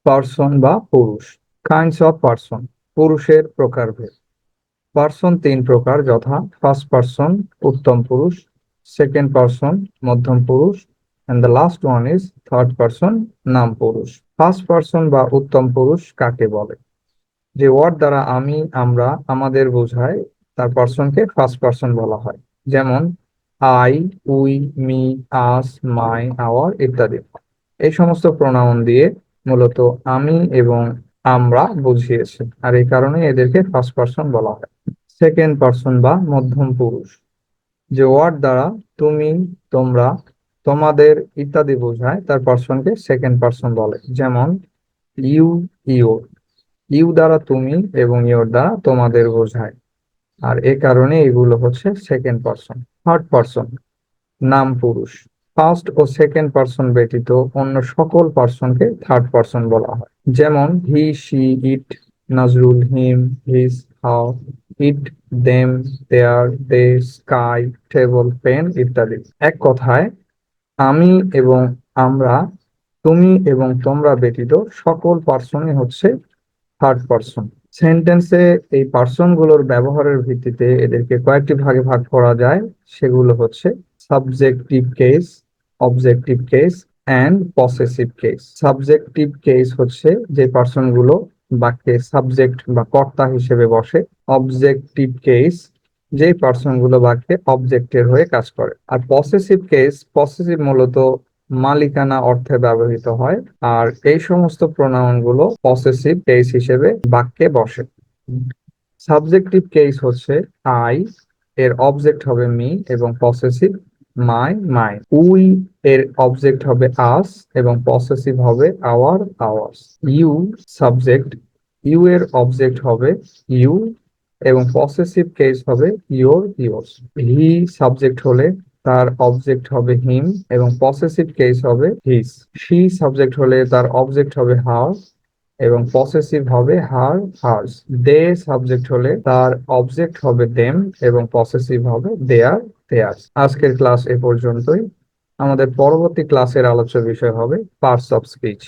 Person বা পুরুষ। Kinds of person, পুরুষের প্রকারভেদ। পার্সন তিন প্রকার, যথা ফার্স্ট পার্সন উত্তম পুরুষ, সেকেন্ড পার্সন মধ্যম পুরুষ, and the last one is third person নাম পুরুষ। ফার্স্ট পার্সন বা উত্তম পুরুষ কাকে বলে? যে ওয়ার্ড দ্বারা আমি, আমরা, আমাদের বোঝায় তার পার্সনকে ফার্স্ট পার্সন বলা হয়। যেমন I, we, me, us, my, our ইত্যাদি। এই সমস্ত প্রোনাউন দিয়ে মূলত আমি এবং আমরা বুঝিয়েছে, আর এই কারণে এদেরকে ফার্স্ট পার্সন বলা হয়। সেকেন্ড পার্সন বা মধ্যম পুরুষ, যে ওয়ার্ড দ্বারা তুমি, তোমরা, তোমাদের ইত্যাদি বোঝায় তার পার্সনকে সেকেন্ড পার্সন বলে। যেমন ইউ, ইওর। ইউ দ্বারা তুমি এবং ইওর দ্বারা তোমাদের বোঝায়, আর এ কারণে এগুলো হচ্ছে সেকেন্ড পার্সন। থার্ড পার্সন নাম পুরুষ। ফার্স্ট ও সেকেন্ড পার্সন ব্যতীত অন্য সকল পার্সনকে থার্ড পার্সন বলা হয়। যেমন he, she, it, Nazrul, him, his, how, it, them, there, they, sky, table, pen ইত্যাদি। এক কথায় আমি এবং আমরা, তুমি এবং তোমরা ব্যতীত সকল পার্সনই হচ্ছে থার্ড পার্সন। সেন্টেন্সে এই পার্সন গুলোর ব্যবহারের ভিত্তিতে এদেরকে কয়েকটি ভাগে ভাগ করা যায়। সেগুলো হচ্ছে subjective case, objective case and possessive case. Subjective case হচ্ছে যে পার্সন গুলো বাক্যে সাবজেক্ট বা কর্তা হিসেবে বসে। অবজেক্টিভ কেস যে পার্সন গুলো বাক্যে অবজেক্টের হয়ে কাজ করে। আর পসেসিভ কেস, পসেসিভ মূলত মালিকানা অর্থে ব্যবহৃত হয়, আর এই সমস্ত প্রোনাউন গুলো পসেসিভ কেস হিসেবে বাক্যে বসে। সাবজেক্টিভ কেস হচ্ছে আই, এর অবজেক্ট হবে মি এবং পসেসিভ মাই, মাই। উই এর অবজেক্ট হবে আস এবং পসেসিভ হবে our, ours. You subject, you এর অবজেক্ট হবে ইউ এবং পসেসিভ কেস হবে ইয়োর, ইয়োর্স। হি সাবজেক্ট হলে তার অবজেক্ট হবে হিম এবং পসেসিভ কেস হবে হিজ। শি সাবজেক্ট হলে তার অবজেক্ট হবে হার এবং পসেসিভ হবে হার, হার্স। দে সাবজেক্ট হলে তার অবজেক্ট হবে দেম এবং পসেসিভ হবে দেয়ার, দেয়ার্স। আজকের ক্লাস এ পর্যন্তই। আমাদের পরবর্তী ক্লাসের আলোচ্য বিষয় হবে পার্টস অফ স্পিচ।